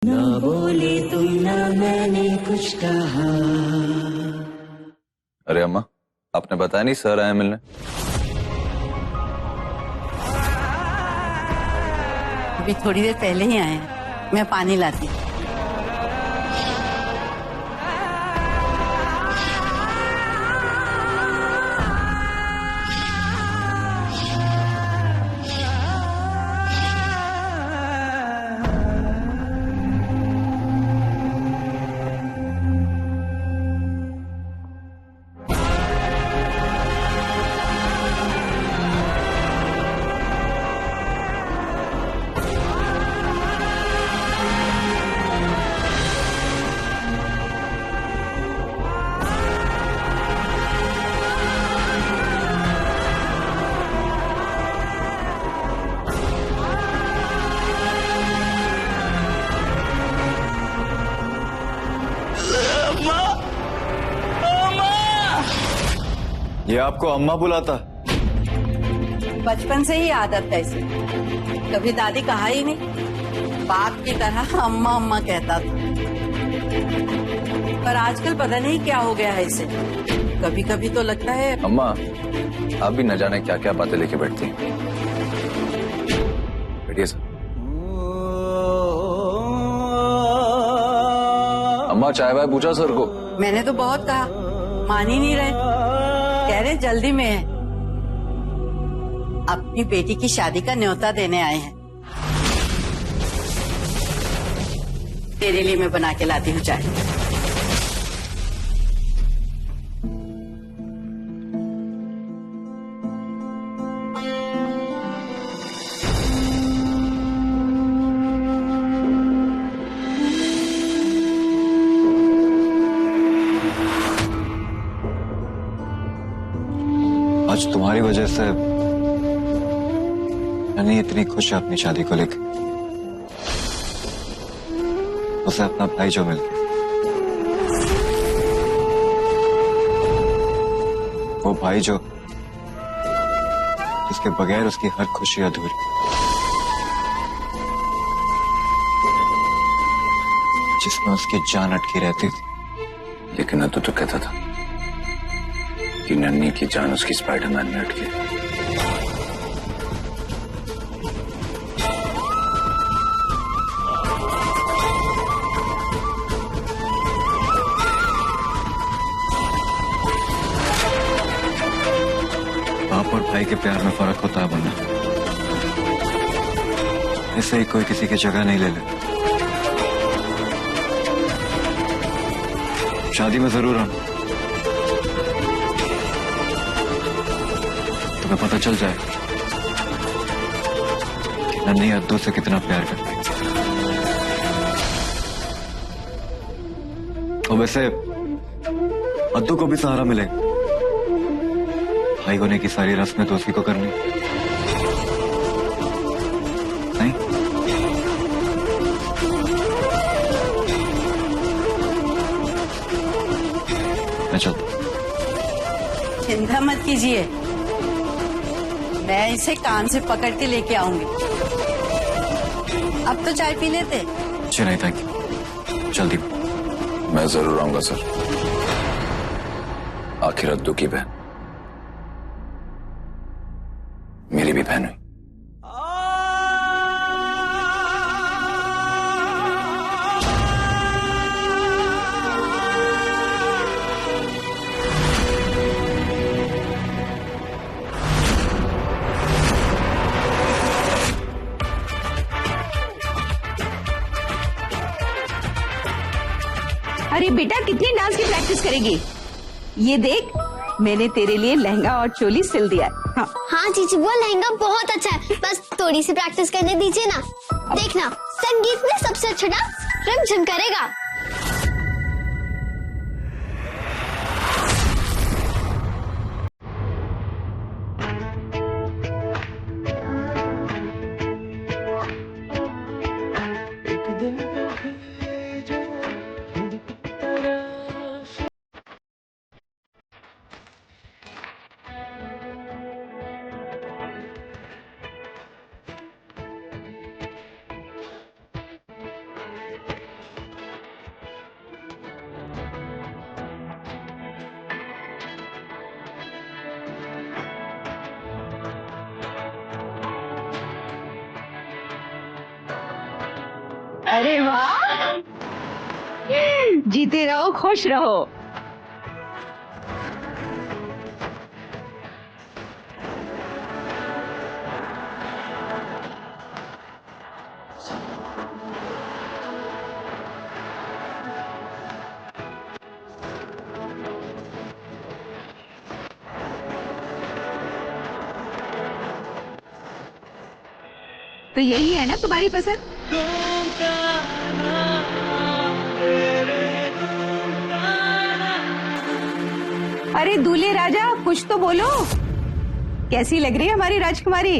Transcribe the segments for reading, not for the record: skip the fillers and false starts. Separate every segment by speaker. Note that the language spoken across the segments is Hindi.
Speaker 1: ना बोले तुम ना मैंने कुछ कहा।
Speaker 2: अरे अम्मा, आपने बताया नहीं सर आए मिलने।
Speaker 3: अभी थोड़ी देर पहले ही आए हैं। मैं पानी लाती हूँ।
Speaker 2: ये आपको अम्मा बुलाता?
Speaker 3: बचपन से ही आदत है इसे। कभी दादी कहा ही नहीं, बाप की तरह अम्मा अम्मा कहता था। पर आजकल पता नहीं क्या हो गया है इसे। कभी कभी तो लगता है।
Speaker 2: अम्मा, आप भी न जाने क्या क्या बातें लेके बैठती हैं। बैठिए सर। अम्मा, चाय वाय पूछा सर को?
Speaker 3: मैंने तो बहुत कहा, मान ही नहीं रहे। कह रहे जल्दी में है। अपनी बेटी की शादी का न्योता देने आए हैं। तेरे लिए मैं बना के लाती हूँ चाय।
Speaker 4: आज तुम्हारी वजह से नन्ही इतनी खुश है अपनी शादी को लेकर। उसे अपना भाई जो मिल गया, वो भाई जो जिसके बगैर उसकी हर खुशी अधूरी, जिसमें उसकी जान अटकी रहती थी।
Speaker 2: लेकिन अतु तो कहता था कि नन्ही की जान उसकी स्पाइडरमैन में अटकी।
Speaker 4: बाप और भाई के प्यार में फर्क होता है वरना ऐसे ही कोई किसी की जगह नहीं ले ले। शादी में जरूर आना, तुम्हें पता चल जाए कि नन्ही अद्दू से कितना प्यार करती है। और वैसे अद्दू को भी सहारा मिलेगा। भाई होने की सारी रस्में तो उसी को करनी नहीं। मैं चलता।
Speaker 3: चिंता मत कीजिए, मैं इसे कान से पकड़ के लेके आऊंगी। अब तो चाय पी लेते।
Speaker 4: जी नहीं, थैंक यू। जल्दी।
Speaker 2: मैं जरूर आऊंगा सर। आखिर अद्दू की बहन मेरी भी बहन हुई।
Speaker 5: अरे बेटा, कितनी डांस की प्रैक्टिस करेगी? ये देख, मैंने तेरे लिए लहंगा और चोली सिल दिया है।
Speaker 6: हाँ जीजी, वो लहंगा बहुत अच्छा है। बस थोड़ी सी प्रैक्टिस करने दीजिए ना। देखना, संगीत में सबसे अच्छा डांस रिमझिम करेगा।
Speaker 5: अरे वाह, जीते रहो खुश रहो। तो यही है ना तुम्हारी पसंद? अरे दूल्हे राजा कुछ तो बोलो, कैसी लग रही है हमारी राजकुमारी?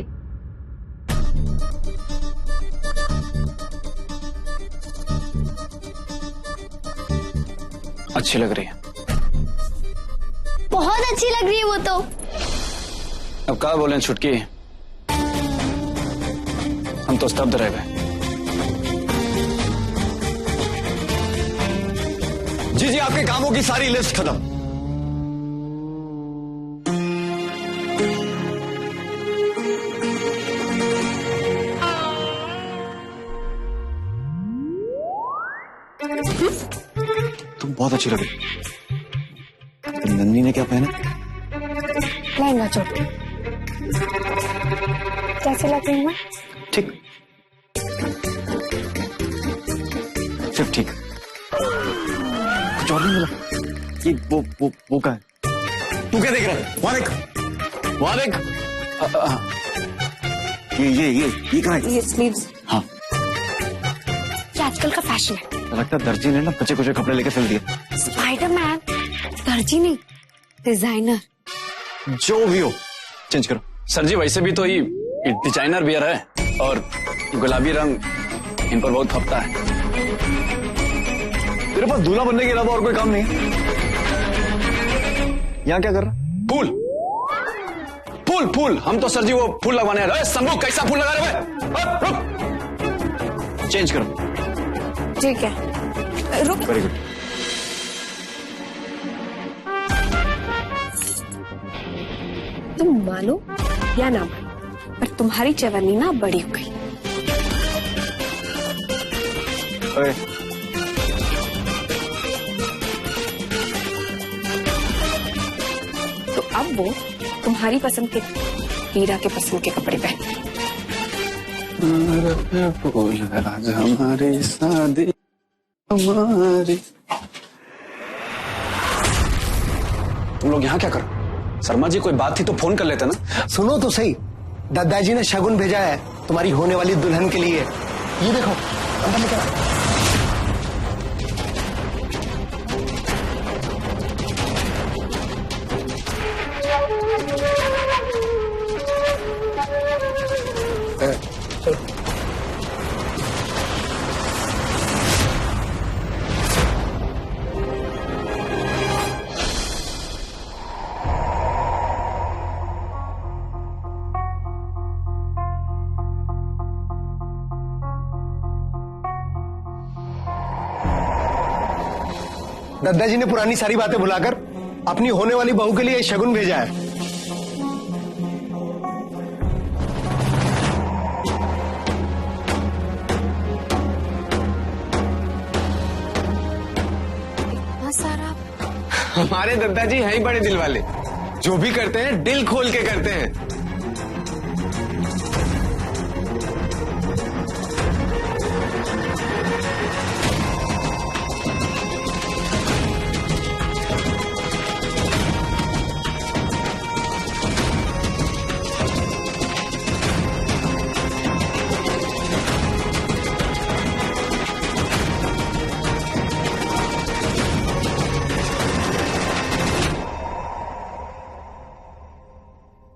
Speaker 2: अच्छी लग रही है।
Speaker 6: बहुत अच्छी लग रही है वो तो।
Speaker 2: अब क्या बोले छुटकी, हम तो स्तब्ध रह गए।
Speaker 4: जी जी, आपके कामों की सारी लिस्ट खत्म। तुम बहुत अच्छी लग रही। नन्नी ने क्या पहना?
Speaker 6: लहंगा चोटी। कैसे लग रही है?
Speaker 4: ठीक, सिर्फ ठीक। कुछ और नहीं मिला? ये वो क्या है? तू क्या देख रहा है? वहां देख, वहां देख। ये क्या है?
Speaker 6: ये स्लीव्स।
Speaker 4: हाँ,
Speaker 6: ये आजकल का फैशन है।
Speaker 4: लगता है दर्जी ने ना बचे कुछ कपड़े लेके सिल दिए।
Speaker 6: स्पाइडरमैन, दर्जी नहीं, डिजाइनर।
Speaker 4: जो भी हो, चेंज करो।
Speaker 2: सर जी वैसे भी तो ये डिजाइनर बियर है और गुलाबी रंग इन पर बहुत फपता है।
Speaker 4: तेरे पास दूल्हा बनने के अलावा और कोई काम नहीं है? यहाँ क्या कर रहा?
Speaker 2: फूल फूल फूल, हम तो सर जी वो फूल लगवाने आए। शंभू कैसा फूल लगा रहे हो? रुक,
Speaker 4: चेंज करो।
Speaker 6: ठीक है, रुक।
Speaker 4: Very good.
Speaker 6: तुम मानो या ना मानो, पर तुम्हारी चवन्नी ना बड़ी हो गई।
Speaker 4: ओए,
Speaker 6: तो अब वो तुम्हारी पसंद के, हीरा के पसंद के कपड़े पहने।
Speaker 2: फूल आज हमारी शादी हमारी। तुम लोग यहाँ क्या करो? शर्मा जी कोई बात थी तो फोन कर लेते ना।
Speaker 7: सुनो तो सही, दादाजी ने शगुन भेजा है तुम्हारी होने वाली दुल्हन के लिए। ये देखो, अंदर लेकर आओ। दादाजी ने पुरानी सारी बातें भुलाकर अपनी होने वाली बहू के लिए शगुन भेजा है।
Speaker 6: सारा
Speaker 8: हमारे दादाजी हैं ही बड़े दिल वाले, जो भी करते हैं दिल खोल के करते हैं।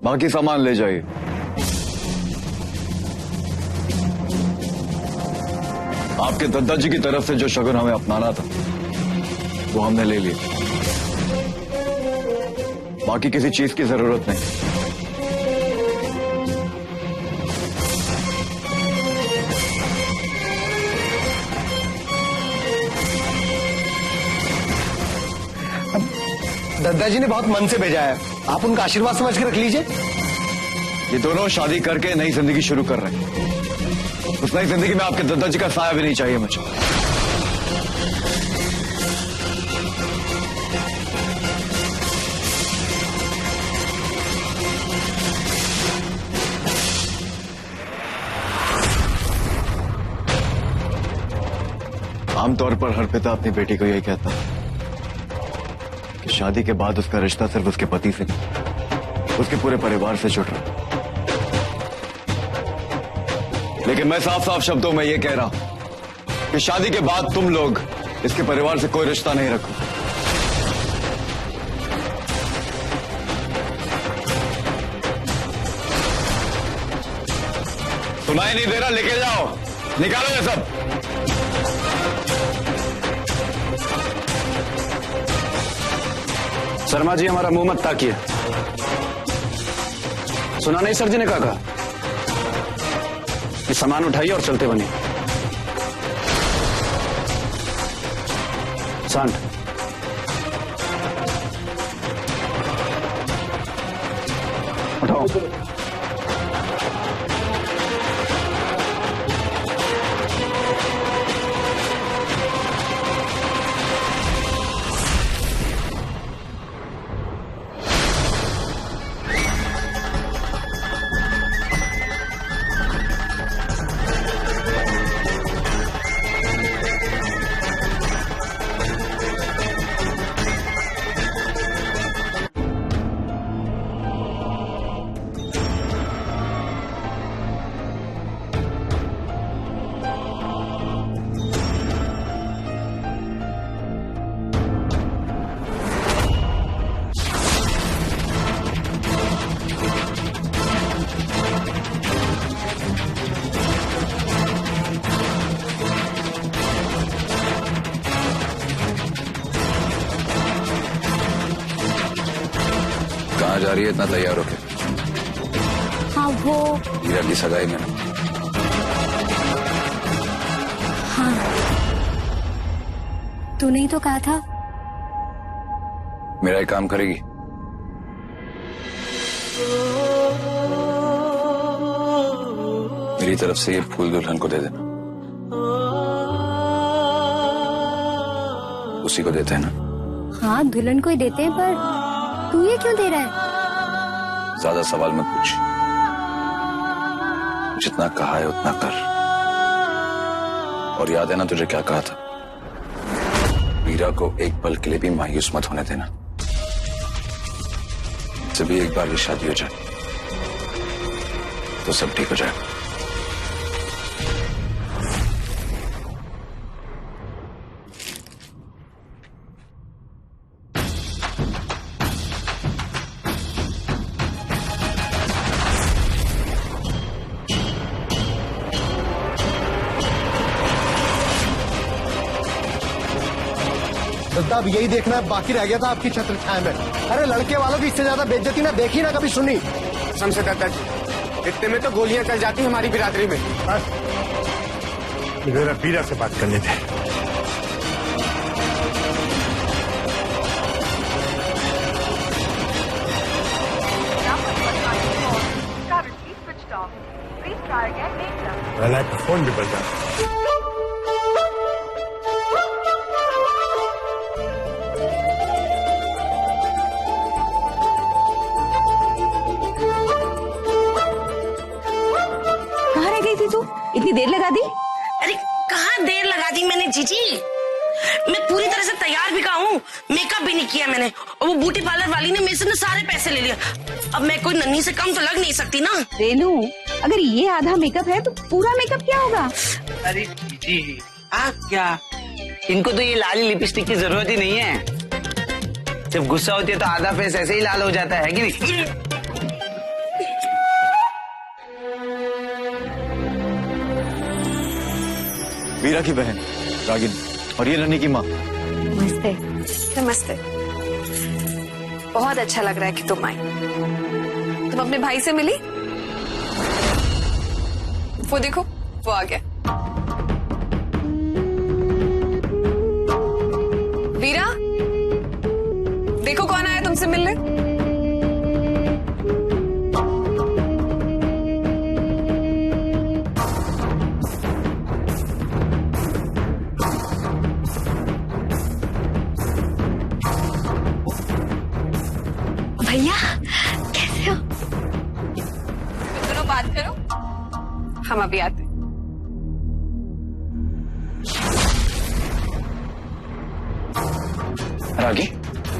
Speaker 4: बाकी सामान ले जाइए। आपके दादाजी की तरफ से जो शगुन हमें अपनाना था वो हमने ले लिया। बाकी किसी चीज की जरूरत नहीं।
Speaker 7: दादाजी ने बहुत मन से भेजा है, आप उनका आशीर्वाद समझ के रख लीजिए।
Speaker 4: ये दोनों शादी करके नई जिंदगी शुरू कर रहे हैं। उस नई जिंदगी में आपके दादाजी का साया भी नहीं चाहिए मुझे। आमतौर पर हर पिता अपनी बेटी को यही कहता है कि शादी के बाद उसका रिश्ता सिर्फ उसके पति से नहीं, उसके पूरे परिवार से जुड़ रहा है। लेकिन मैं साफ साफ शब्दों में यह कह रहा हूं कि शादी के बाद तुम लोग इसके परिवार से कोई रिश्ता नहीं रखो। सुनाई नहीं दे रहा? लेके जाओ, निकालो ये सब।
Speaker 2: शर्मा जी हमारा मुंह मत ताकिए। सुना नहीं सर जी ने कहा कि सामान उठाइए और चलते बनिए। शांत। उठाओ। कहाँ जा रही है इतना तैयार होके?
Speaker 6: हाँ वो
Speaker 2: हीरा की सगाई में।
Speaker 6: हाँ तूने ही तो कहा था।
Speaker 2: मेरा एक काम करेगी? मेरी तरफ से ये फूल दुल्हन को दे देना। उसी को देते हैं ना?
Speaker 6: हाँ दुल्हन को ही देते हैं, पर तू ये क्यों दे रहा है?
Speaker 2: ज्यादा सवाल मत पूछ, जितना कहा है उतना कर। और याद है ना तुझे क्या कहा था? वीरा को एक पल के लिए भी मायूस मत होने देना। जब एक बार ये शादी हो जाए तो सब ठीक हो जाएगा।
Speaker 7: दद्दा अब यही देखना है, बाकी रह गया था आपकी छत्र छाया में। अरे लड़के वालों की इससे ज्यादा बेइज्जती ना देखी ना कभी सुनी।
Speaker 8: समझे दादाजी, इतने में तो गोलियां चल जाती हमारी बिरादरी में।
Speaker 9: मेरा वीरा से बात करने थे। फोन भी बज रहा।
Speaker 5: इतनी देर लगा दी?
Speaker 10: अरे कहाँ देर लगा दी मैंने जीजी, मैं पूरी तरह से तैयार भी कहा हूँ, मेकअप भी नहीं किया मैंने। और वो ब्यूटी पार्लर वाली ने मेरे से सारे पैसे ले लिया। अब मैं कोई नन्ही से कम तो लग नहीं सकती ना।
Speaker 5: रेनू, अगर ये आधा मेकअप है तो पूरा मेकअप क्या होगा?
Speaker 11: अरे जीजी आप क्या, इनको तो ये लाली लिपस्टिक की जरूरत ही नहीं है। जब गुस्सा होती है तो आधा फेस ऐसे ही लाल हो जाता है कि नहीं?
Speaker 4: वीरा की बहन रागिनी और ये नन्ही की माँ।
Speaker 3: नमस्ते।
Speaker 12: नमस्ते। बहुत अच्छा लग रहा है कि तुम आई। तुम अपने भाई से मिली? वो देखो वो आ गया। वीरा देखो कौन आया तुमसे मिलने।
Speaker 6: भैया कैसे हो?
Speaker 12: तुम दोनों बात करो, हम अभी आते हैं।
Speaker 2: रागी,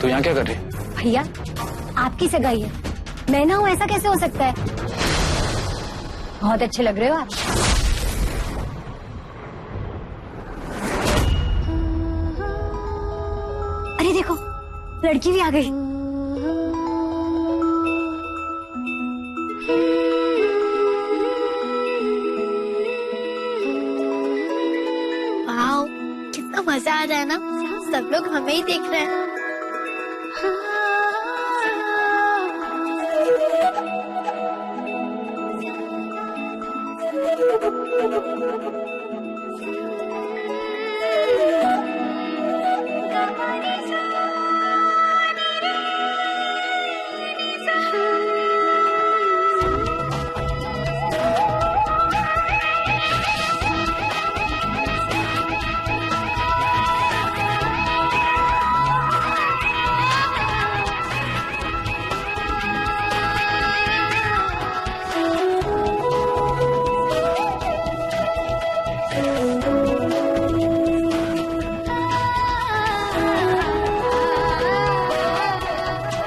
Speaker 2: तू यहाँ क्या कर रही है?
Speaker 6: भैया आपकी सगाई है, मैं ना हूँ, ऐसा कैसे हो सकता है? बहुत अच्छे लग रहे हो आप। अरे देखो लड़की भी आ गई। वाओ, कितना मजा आ रहा है ना, सब लोग हमें ही देख रहे हैं।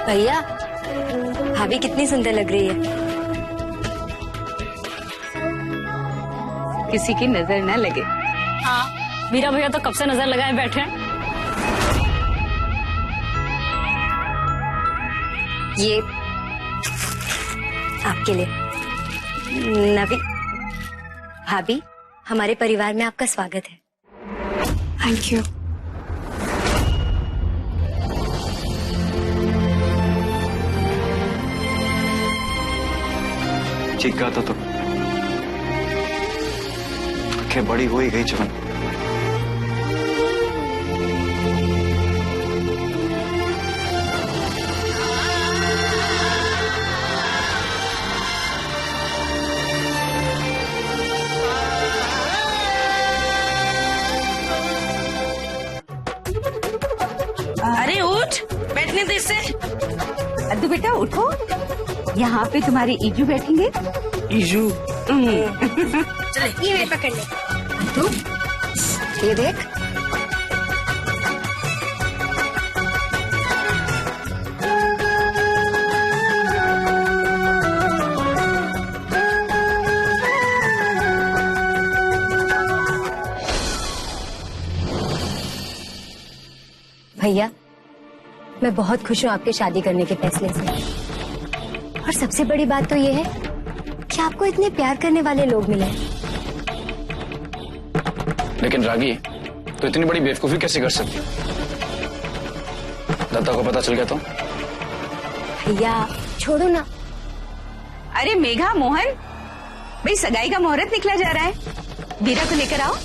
Speaker 13: भैया भाभी कितनी सुंदर लग रही है।
Speaker 5: किसी की नजर न लगे।
Speaker 13: हाँ, मीरा भैया तो कब से नजर लगाए बैठे हैं। ये आपके लिए। नवी भाभी, हमारे परिवार में आपका स्वागत है।
Speaker 12: Thank you.
Speaker 4: ठीक कहा तो आंखें बड़ी हो ही गई जवन।
Speaker 10: अरे उठ, बैठने दे इससे।
Speaker 5: अद्दू बेटा उठो, यहाँ पे तुम्हारी ईजू बैठेंगे।
Speaker 10: ईजू
Speaker 6: चले ये मैं पकड़ ले। तू ये देख, भैया मैं बहुत खुश हूँ आपके शादी करने के फैसले से। और सबसे बड़ी बात तो ये है कि आपको इतने प्यार करने वाले लोग मिले।
Speaker 2: लेकिन रागी, तो इतनी बड़ी बेवकूफी कैसे कर सकती? दत्ता को पता चल गया तो?
Speaker 6: भैया छोड़ो ना।
Speaker 5: अरे मेघा, मोहन, भाई सगाई का मुहूर्त निकला जा रहा है, वीरा को लेकर आओ।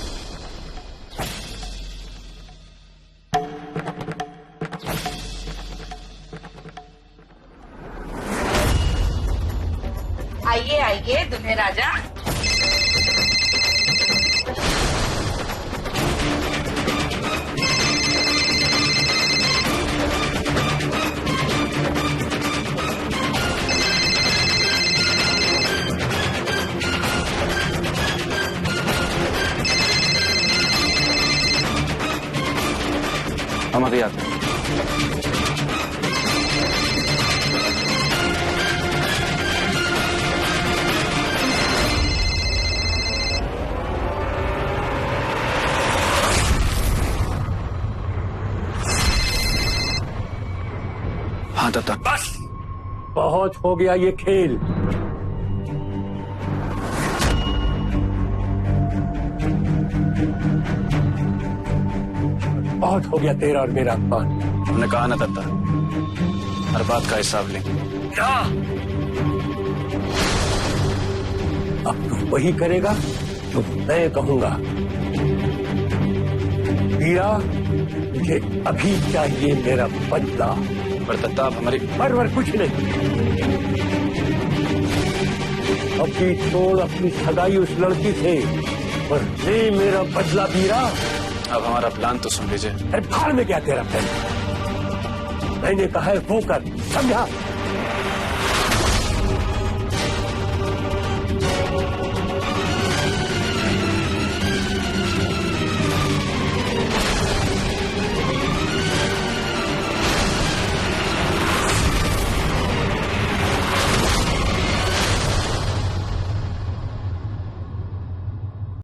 Speaker 3: आइए आइए दुल्हे राजा।
Speaker 2: हम अभी आते हैं। हाँ दत्ता।
Speaker 9: बस बहुत हो गया ये खेल। बहुत हो गया तेरा और मेरा अपमान।
Speaker 2: हमने कहा ना दत्ता, हर बात का हिसाब लेंगे।
Speaker 9: क्या अब तू वही करेगा जो मैं कहूंगा? वीरा, मुझे अभी चाहिए मेरा बदला।
Speaker 2: पर दत्ता आप हमारी
Speaker 9: पर कुछ नहीं, अभी छोड़ अपनी सगाई उस लड़की से और ले मेरा बदला। वीरा,
Speaker 2: अब हमारा प्लान तो सुन लीजिए।
Speaker 9: अरे भाड़ में क्या तेरा प्लान? मैंने कहा है वो कर, समझा?